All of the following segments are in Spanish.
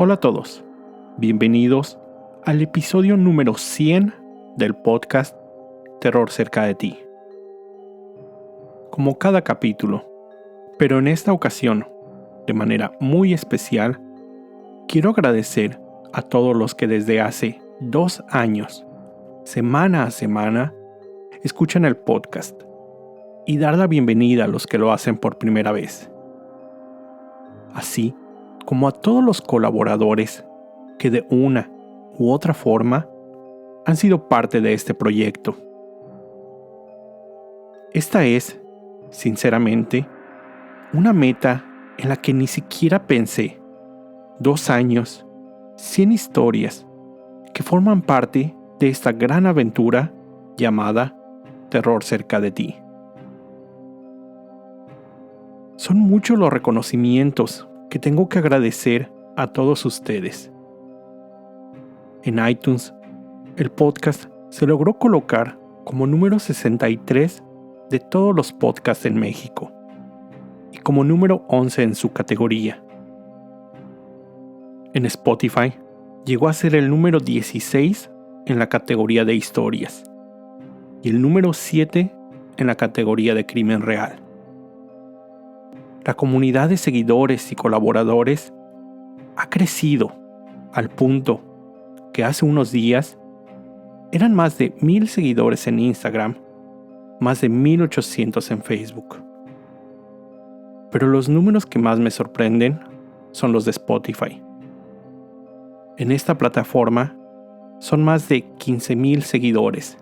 Hola a todos, bienvenidos al episodio número 100 del podcast Terror cerca de ti. Como cada capítulo, pero en esta ocasión, de manera muy especial, quiero agradecer a todos los que desde hace 2 años, semana a semana, escuchan el podcast y dar la bienvenida a los que lo hacen por primera vez. Así como a todos los colaboradores que de una u otra forma han sido parte de este proyecto. Esta es, sinceramente, una meta en la que ni siquiera pensé. 2 años, 100 historias que forman parte de esta gran aventura llamada Terror cerca de ti. Son muchos los reconocimientos que tengo que agradecer a todos ustedes. En iTunes, el podcast se logró colocar como número 63 de todos los podcasts en México y como número 11 en su categoría. En Spotify llegó a ser el número 16 en la categoría de historias y el número 7 en la categoría de crimen real. La comunidad de seguidores y colaboradores ha crecido al punto que hace unos días eran más de 1,000 seguidores en Instagram, más de 1,800 en Facebook. Pero los números que más me sorprenden son los de Spotify. En esta plataforma son más de 15,000 seguidores,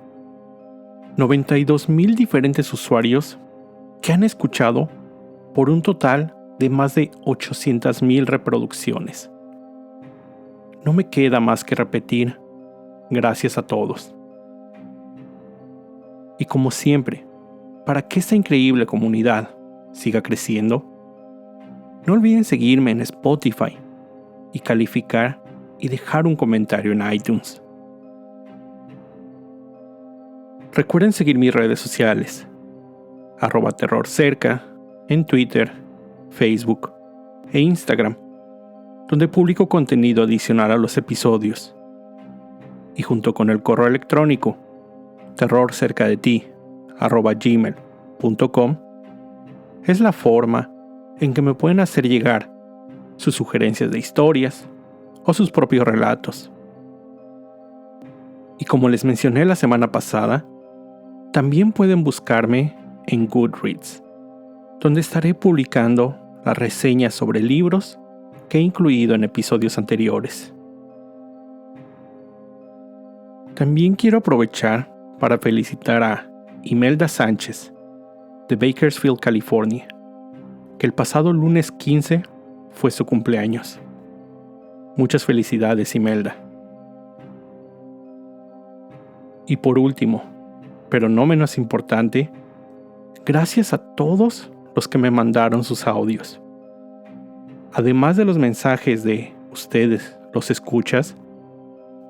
92,000 diferentes usuarios que han escuchado por un total de más de 800,000 reproducciones. No me queda más que repetir, gracias a todos. Y como siempre, para que esta increíble comunidad siga creciendo, no olviden seguirme en Spotify y calificar y dejar un comentario en iTunes. Recuerden seguir mis redes sociales, @terrorcerca, en Twitter, Facebook e Instagram, donde publico contenido adicional a los episodios. Y junto con el correo electrónico terrorcercadeti@gmail.com es la forma en que me pueden hacer llegar sus sugerencias de historias o sus propios relatos. Y como les mencioné la semana pasada, también pueden buscarme en Goodreads, donde estaré publicando las reseñas sobre libros que he incluido en episodios anteriores. También quiero aprovechar para felicitar a Imelda Sánchez, de Bakersfield, California, que el pasado lunes 15 fue su cumpleaños. Muchas felicidades, Imelda. Y por último, pero no menos importante, gracias a todos los que me mandaron sus audios. Además de los mensajes de ustedes, los escuchas,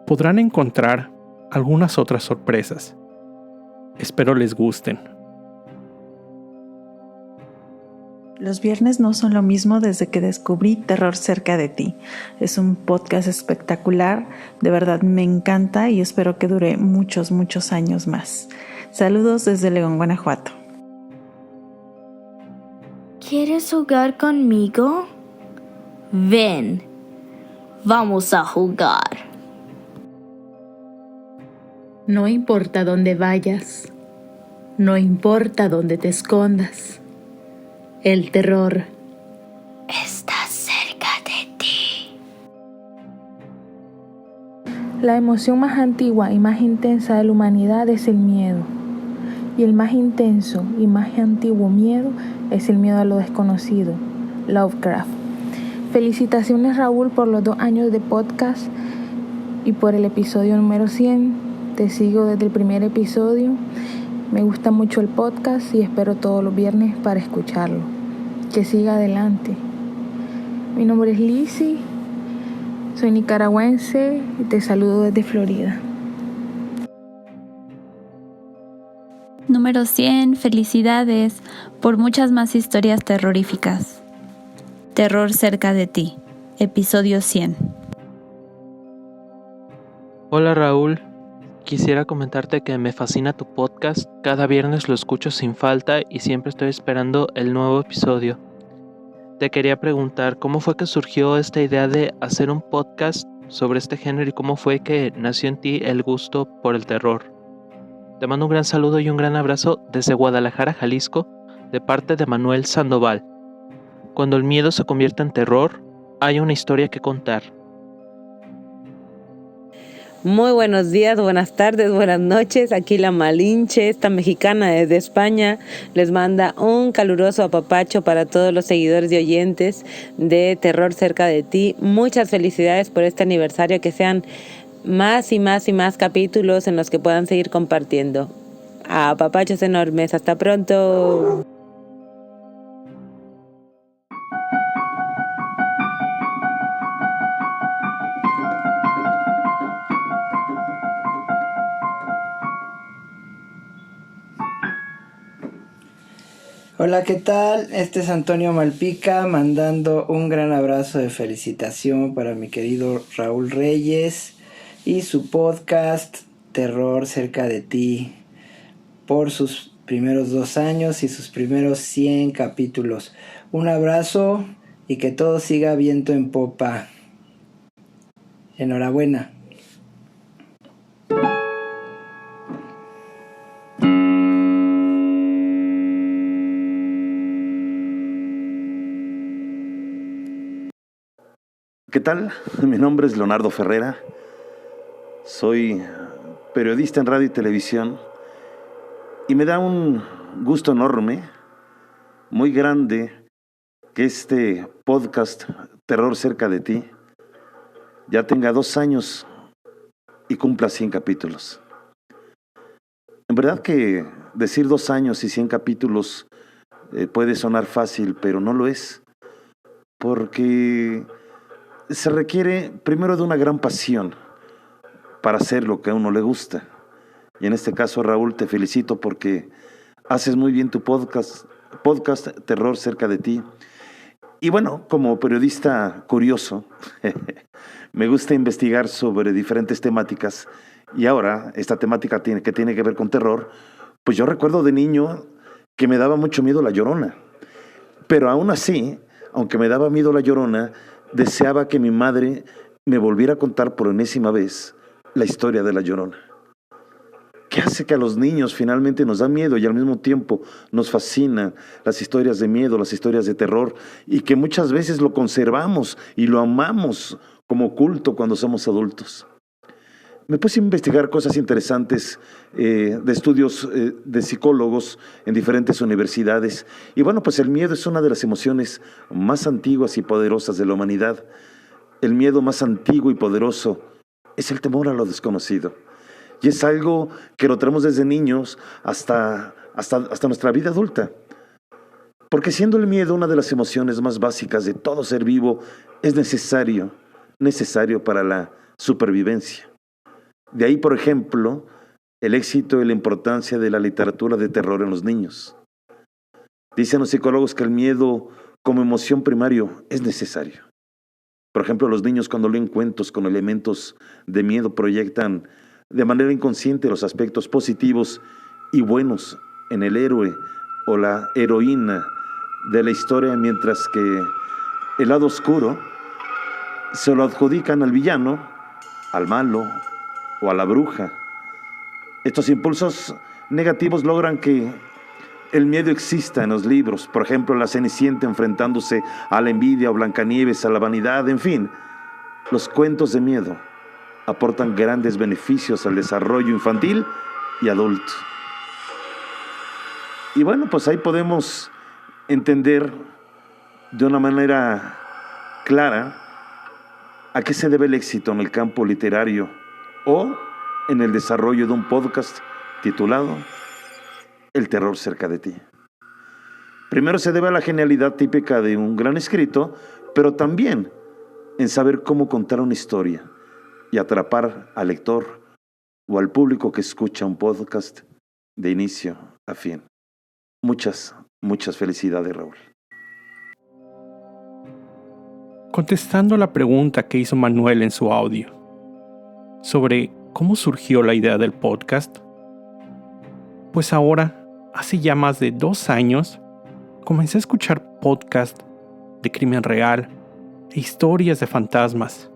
podrán encontrar algunas otras sorpresas. Espero les gusten. Los viernes no son lo mismo desde que descubrí Terror cerca de ti. Es un podcast espectacular, de verdad me encanta y espero que dure muchos años más. Saludos desde León, Guanajuato. ¿Quieres jugar conmigo? Ven, vamos a jugar. No importa dónde vayas, no importa dónde te escondas, el terror está cerca de ti. La emoción más antigua y más intensa de la humanidad es el miedo. Y el más intenso y más antiguo miedo es el miedo a lo desconocido, Lovecraft. Felicitaciones, Raúl, por los 2 años de podcast y por el episodio número 100. Te sigo desde el primer episodio. Me gusta mucho el podcast y espero todos los viernes para escucharlo. Que siga adelante. Mi nombre es Lizzy, soy nicaragüense y te saludo desde Florida. Número 100, felicidades por muchas más historias terroríficas. Terror cerca de ti, episodio 100. Hola Raúl, quisiera comentarte que me fascina tu podcast, cada viernes lo escucho sin falta y siempre estoy esperando el nuevo episodio. Te quería preguntar, ¿cómo fue que surgió esta idea de hacer un podcast sobre este género y cómo fue que nació en ti el gusto por el terror? Te mando un gran saludo y un gran abrazo desde Guadalajara, Jalisco, de parte de Manuel Sandoval. Cuando el miedo se convierte en terror, hay una historia que contar. Muy buenos días, buenas tardes, buenas noches. Aquí la Malinche, esta mexicana desde España, les manda un caluroso apapacho para todos los seguidores y oyentes de Terror Cerca de Ti. Muchas felicidades por este aniversario, que sean más y más y más capítulos en los que puedan seguir compartiendo. Apapachos enormes, hasta pronto. Hola, ¿qué tal? Este es Antonio Malpica mandando un gran abrazo de felicitación para mi querido Raúl Reyes y su podcast Terror Cerca de Ti por sus primeros 2 años y sus primeros 100 capítulos. Un abrazo y que todo siga viento en popa. Enhorabuena. ¿Qué tal? Mi nombre es Leonardo Ferrera, soy periodista en radio y televisión y me da un gusto enorme, muy grande, que este podcast Terror Cerca de Ti ya tenga 2 años y cumpla 100 capítulos. En verdad que decir 2 años y 100 capítulos puede sonar fácil, pero no lo es, porque se requiere primero de una gran pasión para hacer lo que a uno le gusta. Y en este caso, Raúl, te felicito porque haces muy bien tu podcast Terror Cerca de Ti. Y bueno, como periodista curioso, me gusta investigar sobre diferentes temáticas. Y ahora, esta temática que tiene que ver con terror, pues yo recuerdo de niño que me daba mucho miedo La Llorona. Pero aún así, aunque me daba miedo La Llorona, deseaba que mi madre me volviera a contar por enésima vez la historia de La Llorona. ¿Qué hace que a los niños finalmente nos da miedo y al mismo tiempo nos fascinan las historias de miedo, las historias de terror, y que muchas veces lo conservamos y lo amamos como culto cuando somos adultos? Me puse a investigar cosas interesantes de estudios de psicólogos en diferentes universidades. Y bueno, pues el miedo es una de las emociones más antiguas y poderosas de la humanidad. El miedo más antiguo y poderoso es el temor a lo desconocido. Y es algo que lo tenemos desde niños hasta nuestra vida adulta. Porque siendo el miedo una de las emociones más básicas de todo ser vivo, es necesario para la supervivencia. De ahí, por ejemplo, el éxito y la importancia de la literatura de terror en los niños. Dicen los psicólogos que el miedo como emoción primario es necesario. Por ejemplo, los niños cuando leen cuentos con elementos de miedo proyectan de manera inconsciente los aspectos positivos y buenos en el héroe o la heroína de la historia, mientras que el lado oscuro se lo adjudican al villano, al malo o a la bruja. Estos impulsos negativos logran que el miedo exista en los libros. Por ejemplo, la Cenicienta enfrentándose a la envidia, o Blancanieves a la vanidad. En fin, los cuentos de miedo aportan grandes beneficios al desarrollo infantil y adulto. Y bueno, pues ahí podemos entender de una manera clara a qué se debe el éxito en el campo literario o en el desarrollo de un podcast titulado El Terror Cerca de Ti. Primero se debe a la genialidad típica de un gran escrito, pero también en saber cómo contar una historia y atrapar al lector o al público que escucha un podcast de inicio a fin. Muchas felicidades, Raúl. Contestando la pregunta que hizo Manuel en su audio sobre ¿cómo surgió la idea del podcast? Pues ahora, hace ya más de 2 años, comencé a escuchar podcasts de crimen real e historias de fantasmas,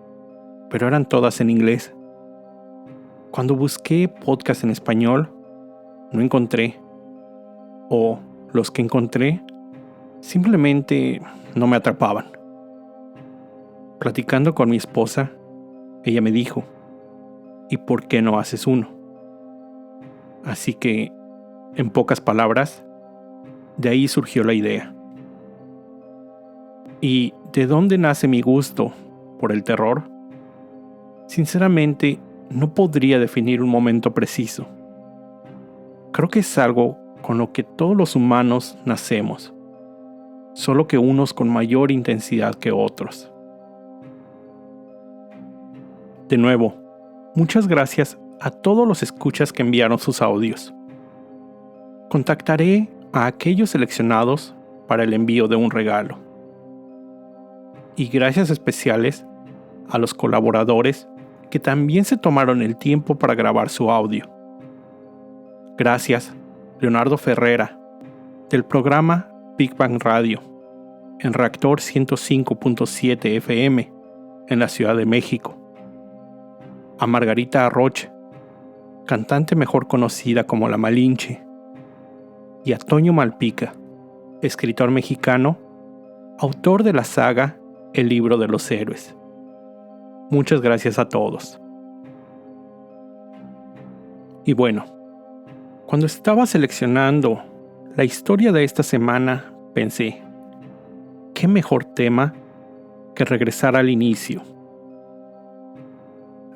pero eran todas en inglés. Cuando busqué podcasts en español, no encontré, o los que encontré simplemente no me atrapaban. Platicando con mi esposa, ella me dijo, ¿y por qué no haces uno? Así que, en pocas palabras, de ahí surgió la idea. ¿Y de dónde nace mi gusto por el terror? Sinceramente, no podría definir un momento preciso. Creo que es algo con lo que todos los humanos nacemos, solo que unos con mayor intensidad que otros. De nuevo, muchas gracias a todos los escuchas que enviaron sus audios. Contactaré a aquellos seleccionados para el envío de un regalo. Y gracias especiales a los colaboradores que también se tomaron el tiempo para grabar su audio. Gracias, Leonardo Ferrera, del programa Big Bang Radio, en Reactor 105.7 FM, en la Ciudad de México. A Margarita Arrocha, cantante mejor conocida como La Malinche. Y a Toño Malpica, escritor mexicano, autor de la saga El Libro de los Héroes. Muchas gracias a todos. Y bueno, cuando estaba seleccionando la historia de esta semana, pensé, ¿qué mejor tema que regresar al inicio?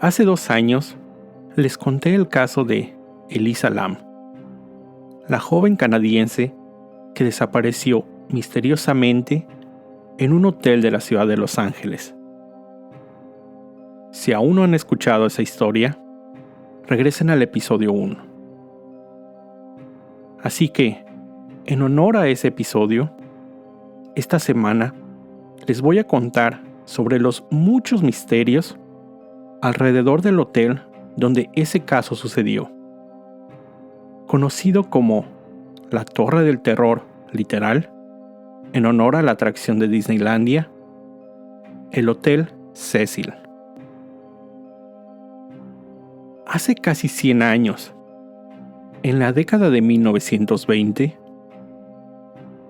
Hace 2 años les conté el caso de Elisa Lam, la joven canadiense que desapareció misteriosamente en un hotel de la ciudad de Los Ángeles. Si aún no han escuchado esa historia, regresen al episodio 1. Así que, en honor a ese episodio, esta semana les voy a contar sobre los muchos misterios alrededor del hotel donde ese caso sucedió. Conocido como la Torre del Terror, literal, en honor a la atracción de Disneylandia, el Hotel Cecil. Hace casi 100 años, en la década de 1920,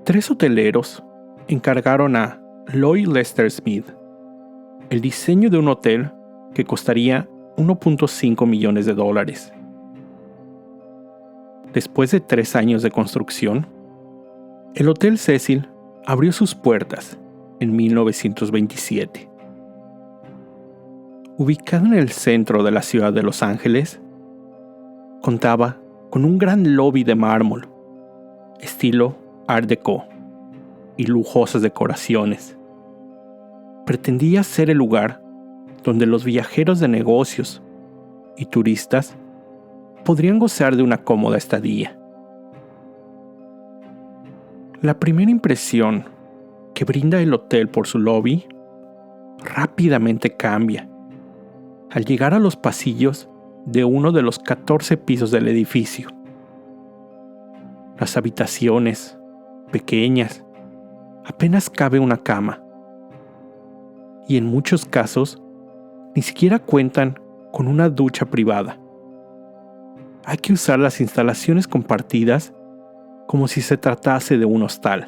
3 hoteleros encargaron a Lloyd Lester Smith el diseño de un hotel que costaría $1.5 millones. Después de 3 años de construcción, el Hotel Cecil abrió sus puertas en 1927. Ubicado en el centro de la ciudad de Los Ángeles, contaba con un gran lobby de mármol, estilo Art Deco, y lujosas decoraciones. Pretendía ser el lugar donde los viajeros de negocios y turistas podrían gozar de una cómoda estadía. La primera impresión que brinda el hotel por su lobby rápidamente cambia al llegar a los pasillos de uno de los 14 pisos del edificio. Las habitaciones, pequeñas, apenas cabe una cama. Y en muchos casos, ni siquiera cuentan con una ducha privada. Hay que usar las instalaciones compartidas como si se tratase de un hostal.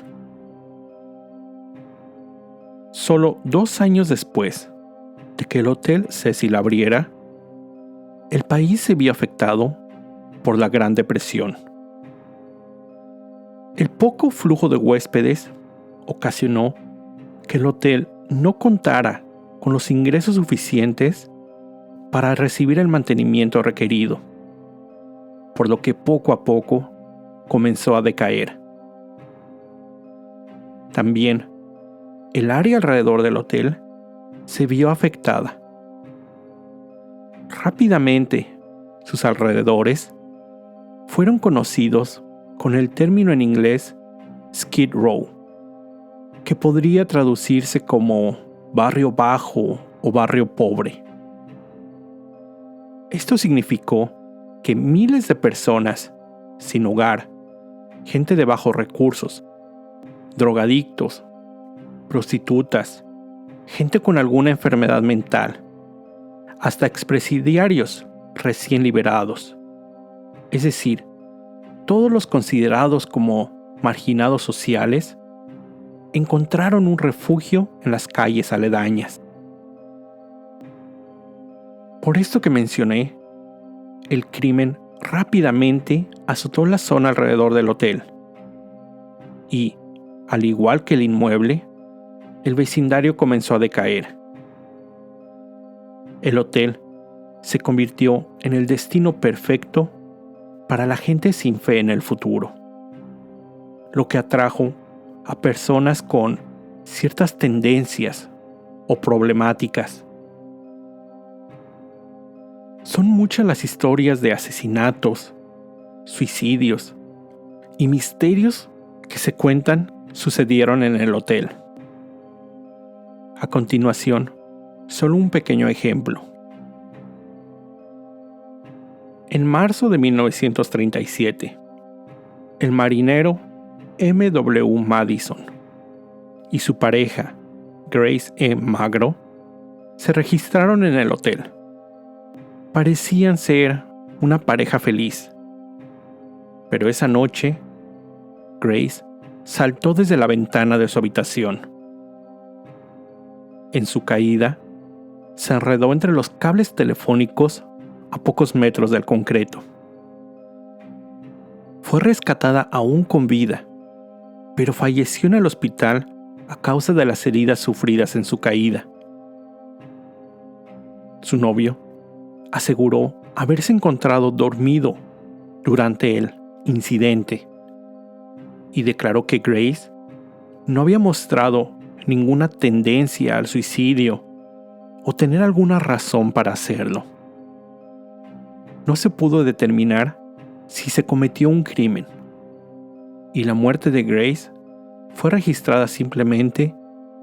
Solo 2 años después de que el Hotel Cecil abriera, el país se vio afectado por la Gran Depresión. El poco flujo de huéspedes ocasionó que el hotel no contara con los ingresos suficientes para recibir el mantenimiento requerido, por lo que poco a poco comenzó a decaer. También, el área alrededor del hotel se vio afectada. Rápidamente, sus alrededores fueron conocidos con el término en inglés Skid Row, que podría traducirse como barrio bajo o barrio pobre. Esto significó que miles de personas sin hogar, gente de bajos recursos, drogadictos, prostitutas, gente con alguna enfermedad mental, hasta expresidiarios recién liberados, es decir, todos los considerados como marginados sociales, encontraron un refugio en las calles aledañas. Por esto que mencioné, el crimen rápidamente azotó la zona alrededor del hotel. Y, al igual que el inmueble, el vecindario comenzó a decaer. El hotel se convirtió en el destino perfecto para la gente sin fe en el futuro, lo que atrajo a personas con ciertas tendencias o problemáticas. Son muchas las historias de asesinatos, suicidios y misterios que se cuentan sucedieron en el hotel. A continuación, solo un pequeño ejemplo. En marzo de 1937, el marinero M.W. Madison y su pareja, Grace E. Magro, se registraron en el hotel. Parecían ser una pareja feliz, pero esa noche, Grace saltó desde la ventana de su habitación. En su caída, se enredó entre los cables telefónicos a pocos metros del concreto. Fue rescatada aún con vida, pero falleció en el hospital a causa de las heridas sufridas en su caída. Su novio aseguró haberse encontrado dormido durante el incidente y declaró que Grace no había mostrado ninguna tendencia al suicidio o tener alguna razón para hacerlo. No se pudo determinar si se cometió un crimen, y la muerte de Grace fue registrada simplemente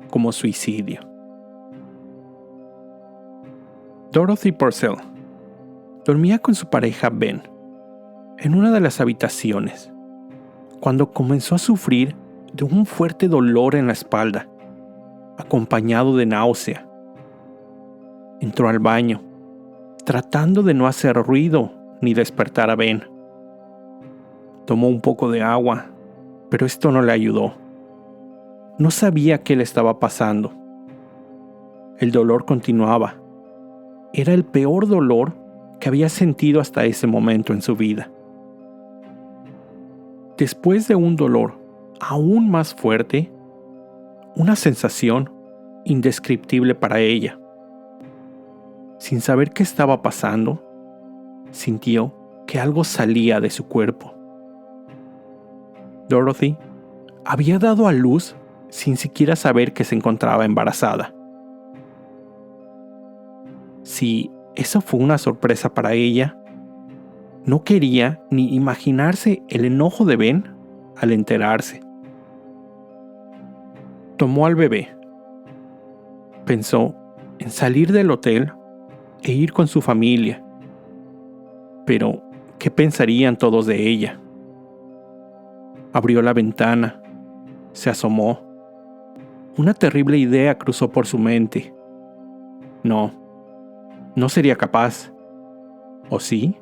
como suicidio. Dorothy Purcell dormía con su pareja Ben en una de las habitaciones cuando comenzó a sufrir de un fuerte dolor en la espalda, acompañado de náusea. Entró al baño, tratando de no hacer ruido ni despertar a Ben. Tomó un poco de agua, pero esto no le ayudó. No sabía qué le estaba pasando. El dolor continuaba. Era el peor dolor que había sentido hasta ese momento en su vida. Después de un dolor aún más fuerte, una sensación indescriptible para ella. Sin saber qué estaba pasando, sintió que algo salía de su cuerpo. Dorothy había dado a luz sin siquiera saber que se encontraba embarazada. Si eso fue una sorpresa para ella, no quería ni imaginarse el enojo de Ben al enterarse. Tomó al bebé. Pensó en salir del hotel e ir con su familia. Pero, ¿qué pensarían todos de ella? Abrió la ventana, se asomó. Una terrible idea cruzó por su mente. No sería capaz. ¿O sí?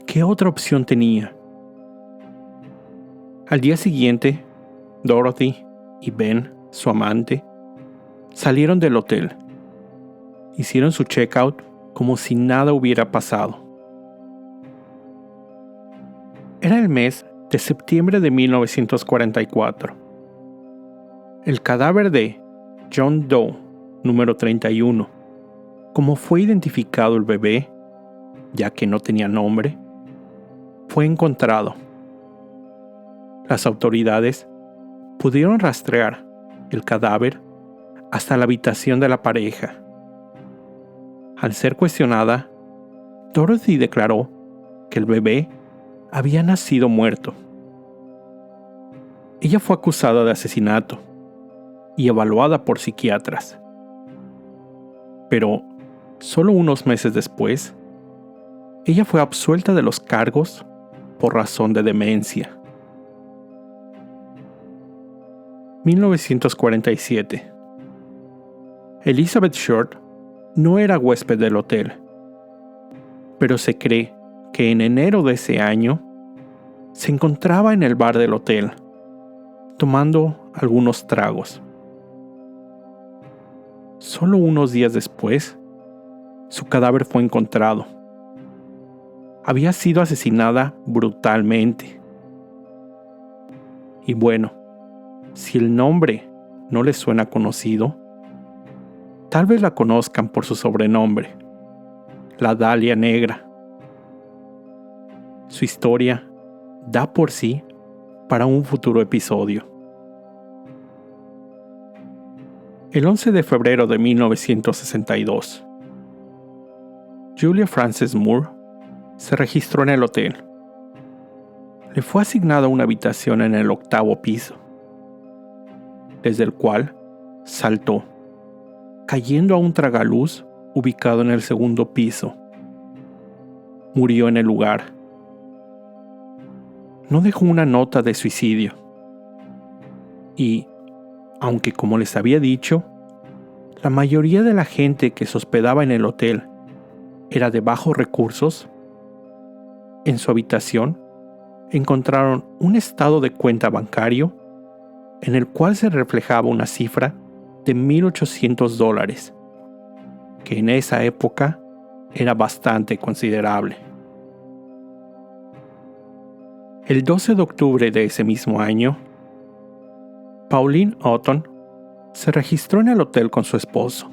¿Qué otra opción tenía? Al día siguiente, Dorothy y Ben, su amante, salieron del hotel. Hicieron su checkout como si nada hubiera pasado. Era el mes de septiembre de 1944. El cadáver de John Doe, número 31, como fue identificado el bebé, ya que no tenía nombre, fue encontrado. Las autoridades pudieron rastrear el cadáver hasta la habitación de la pareja. Al ser cuestionada, Dorothy declaró que el bebé había nacido muerto. Ella fue acusada de asesinato y evaluada por psiquiatras. Pero Solo unos meses después, ella fue absuelta de los cargos por razón de demencia. 1947. Elizabeth Short no era huésped del hotel, pero se cree que en enero de ese año se encontraba en el bar del hotel, tomando algunos tragos. Solo unos días después, su cadáver fue encontrado. Había sido asesinada brutalmente. Y bueno, si el nombre no les suena conocido, tal vez la conozcan por su sobrenombre, la Dalia Negra. Su historia da por sí para un futuro episodio. El 11 de febrero de 1962, Julia Frances Moore se registró en el hotel. Le fue asignada una habitación en el 8º piso, desde el cual saltó, cayendo a un tragaluz ubicado en el 2º piso. Murió en el lugar. No dejó una nota de suicidio. Y, aunque como les había dicho, la mayoría de la gente que se hospedaba en el hotel era de bajos recursos, en su habitación encontraron un estado de cuenta bancario en el cual se reflejaba una cifra de $1,800, que en esa época era bastante considerable. El 12 de octubre de ese mismo año, Pauline Houghton se registró en el hotel con su esposo.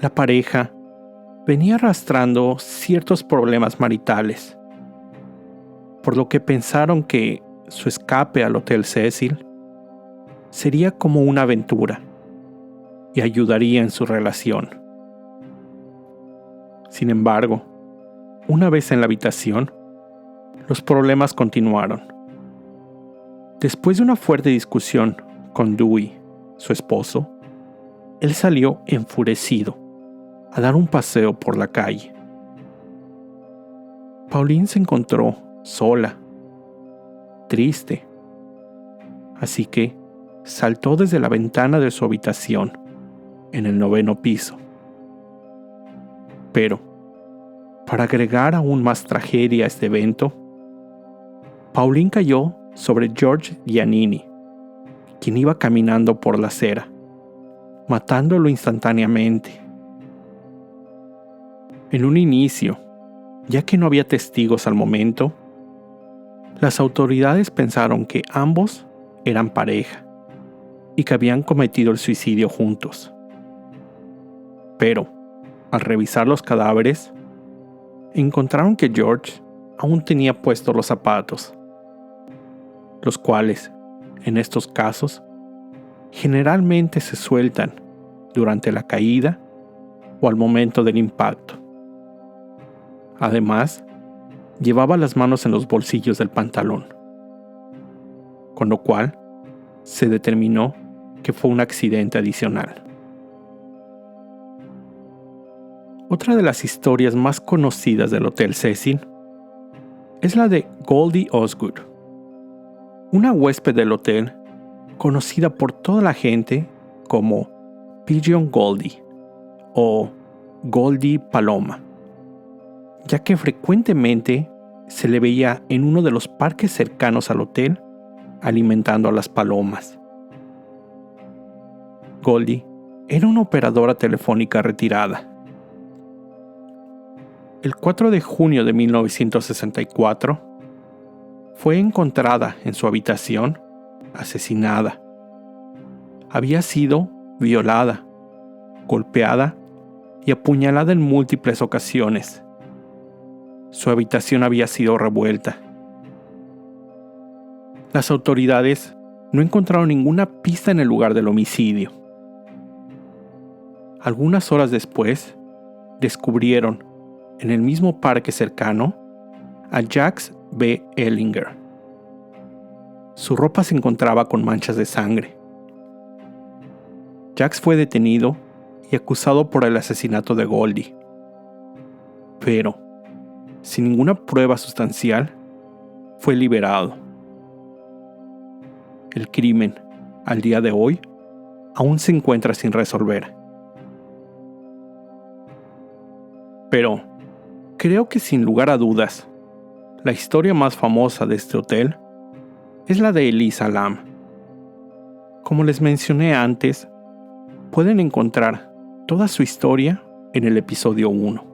La pareja venía arrastrando ciertos problemas maritales, por lo que pensaron que su escape al Hotel Cecil sería como una aventura y ayudaría en su relación. Sin embargo, una vez en la habitación, los problemas continuaron. Después de una fuerte discusión con Dewey, su esposo, él salió enfurecido a dar un paseo por la calle. Pauline se encontró sola, triste, así que saltó desde la ventana de su habitación en el 9º piso. Pero, para agregar aún más tragedia a este evento, Pauline cayó sobre George Giannini, quien iba caminando por la acera, matándolo instantáneamente. En un inicio, ya que no había testigos al momento, las autoridades pensaron que ambos eran pareja y que habían cometido el suicidio juntos. Pero, al revisar los cadáveres, encontraron que George aún tenía puestos los zapatos, los cuales, en estos casos, generalmente se sueltan durante la caída o al momento del impacto. Además, llevaba las manos en los bolsillos del pantalón, con lo cual se determinó que fue un accidente adicional. Otra de las historias más conocidas del Hotel Cecil es la de Goldie Osgood, una huésped del hotel conocida por toda la gente como Pigeon Goldie o Goldie Paloma, ya que frecuentemente se le veía en uno de los parques cercanos al hotel alimentando a las palomas. Goldie era una operadora telefónica retirada. El 4 de junio de 1964, fue encontrada en su habitación, asesinada. Había sido violada, golpeada y apuñalada en múltiples ocasiones. Su habitación había sido revuelta. Las autoridades no encontraron ninguna pista en el lugar del homicidio. Algunas horas después, descubrieron, en el mismo parque cercano, a Jacques B. Ellinger. Su ropa se encontraba con manchas de sangre. Jacques fue detenido y acusado por el asesinato de Goldie. Pero, sin ninguna prueba sustancial, fue liberado. El crimen, al día de hoy, aún se encuentra sin resolver. Pero, creo que sin lugar a dudas, la historia más famosa de este hotel es la de Elisa Lam. Como les mencioné antes, pueden encontrar toda su historia en el episodio 1.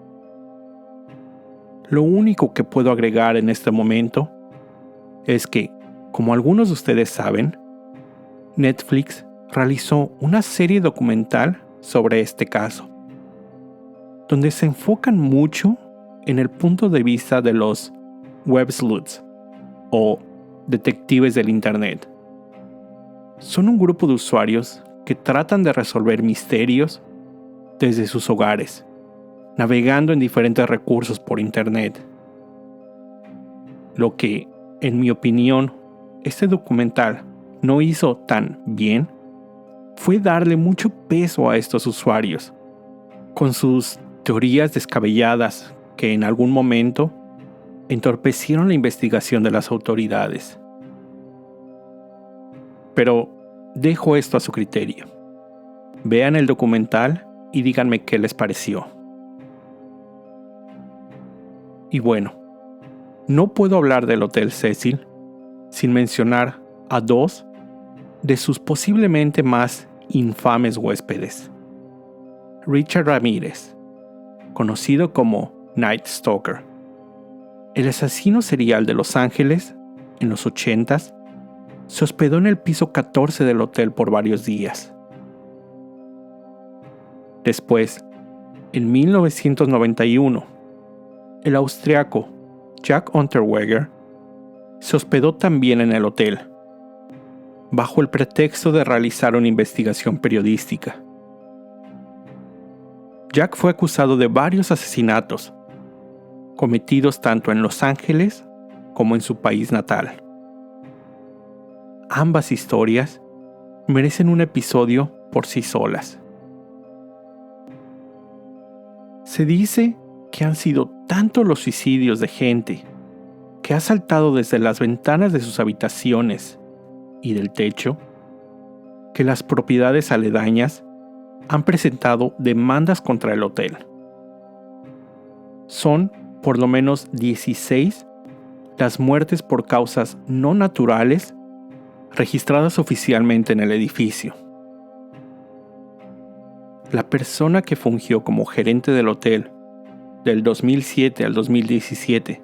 Lo único que puedo agregar en este momento es que, como algunos de ustedes saben, Netflix realizó una serie documental sobre este caso, donde se enfocan mucho en el punto de vista de los web sleuths o detectives del Internet. Son un grupo de usuarios que tratan de resolver misterios desde sus hogares, navegando en diferentes recursos por Internet. Lo que, en mi opinión, este documental no hizo tan bien fue darle mucho peso a estos usuarios, con sus teorías descabelladas que en algún momento entorpecieron la investigación de las autoridades. Pero dejo esto a su criterio. Vean el documental y díganme qué les pareció. Y bueno, no puedo hablar del Hotel Cecil sin mencionar a dos de sus posiblemente más infames huéspedes. Richard Ramírez, conocido como Night Stalker, el asesino serial de Los Ángeles en los 80s, se hospedó en el piso 14 del hotel por varios días. Después, en 1991, el austriaco Jack Unterweger se hospedó también en el hotel, bajo el pretexto de realizar una investigación periodística. Jack fue acusado de varios asesinatos, cometidos tanto en Los Ángeles como en su país natal. Ambas historias merecen un episodio por sí solas. Se dice que han sido tantos los suicidios de gente que ha saltado desde las ventanas de sus habitaciones y del techo, que las propiedades aledañas han presentado demandas contra el hotel. Son por lo menos 16 las muertes por causas no naturales registradas oficialmente en el edificio. La persona que fungió como gerente del hotel del 2007 al 2017,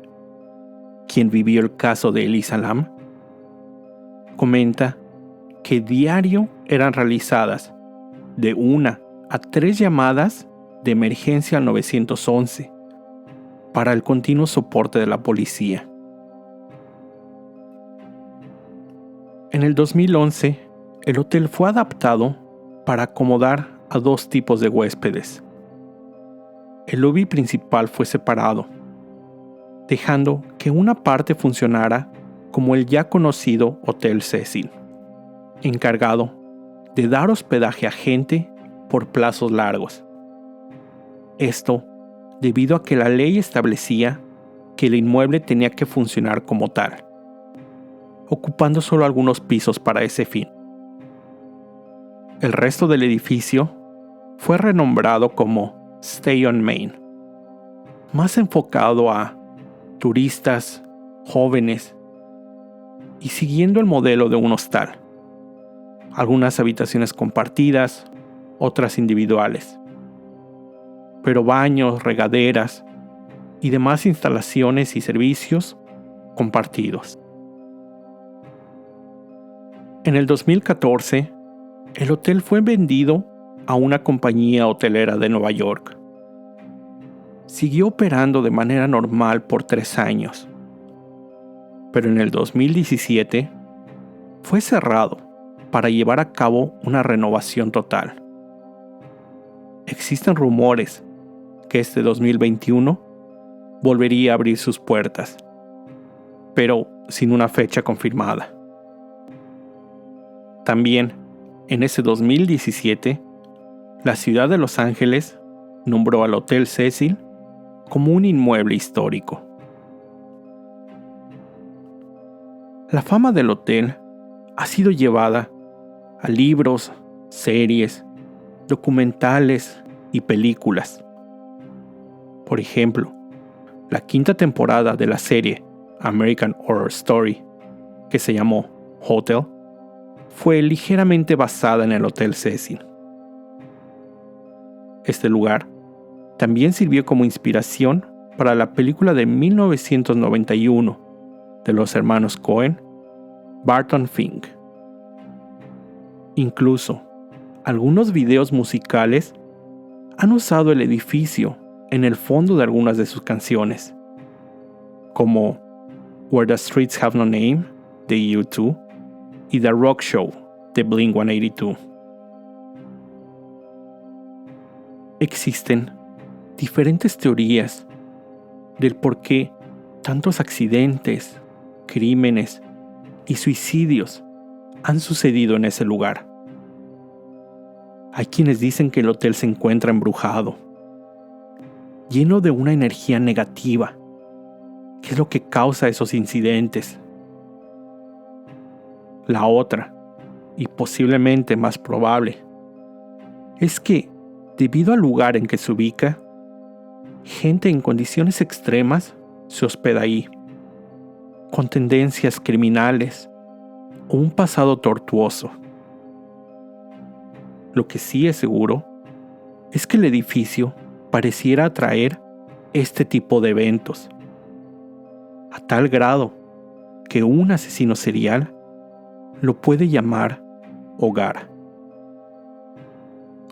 quien vivió el caso de Elisa Lam, comenta que diario eran realizadas de 1 a 3 llamadas de emergencia al 911 para el continuo soporte de la policía. En el 2011, el hotel fue adaptado para acomodar a 2 tipos de huéspedes. El lobby principal fue separado, dejando que una parte funcionara como el ya conocido Hotel Cecil, encargado de dar hospedaje a gente por plazos largos. Esto debido a que la ley establecía que el inmueble tenía que funcionar como tal, ocupando solo algunos pisos para ese fin. El resto del edificio fue renombrado como Stay on Main, más enfocado a turistas, jóvenes y siguiendo el modelo de un hostal. Algunas habitaciones compartidas, otras individuales, pero baños, regaderas y demás instalaciones y servicios compartidos. En el 2014, el hotel fue vendido a una compañía hotelera de Nueva York. Siguió operando de manera normal por 3 años, pero en el 2017 fue cerrado para llevar a cabo una renovación total. Existen rumores que este 2021 volvería a abrir sus puertas, pero sin una fecha confirmada. También, en ese 2017, la ciudad de Los Ángeles nombró al Hotel Cecil como un inmueble histórico. La fama del hotel ha sido llevada a libros, series, documentales y películas. Por ejemplo, la 5ª temporada de la serie American Horror Story, que se llamó Hotel, fue ligeramente basada en el Hotel Cecil. Este lugar también sirvió como inspiración para la película de 1991 de los hermanos Coen, Barton Fink. Incluso, algunos videos musicales han usado el edificio en el fondo de algunas de sus canciones, como Where the Streets Have No Name de U2 y The Rock Show de Blink-182. Existen diferentes teorías del por qué tantos accidentes, crímenes y suicidios han sucedido en ese lugar. Hay quienes dicen que el hotel se encuentra embrujado, lleno de una energía negativa, que es lo que causa esos incidentes. La otra, y posiblemente más probable, es que, debido al lugar en que se ubica, gente en condiciones extremas se hospeda ahí, con tendencias criminales o un pasado tortuoso. Lo que sí es seguro es que el edificio pareciera atraer este tipo de eventos, a tal grado que un asesino serial lo puede llamar hogar.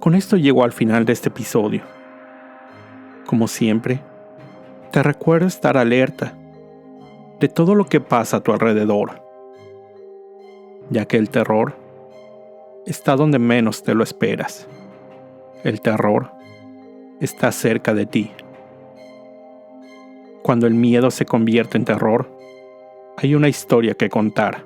Con esto llego al final de este episodio. Como siempre, te recuerdo estar alerta de todo lo que pasa a tu alrededor, ya que el terror está donde menos te lo esperas. El terror está cerca de ti. Cuando el miedo se convierte en terror, hay una historia que contar.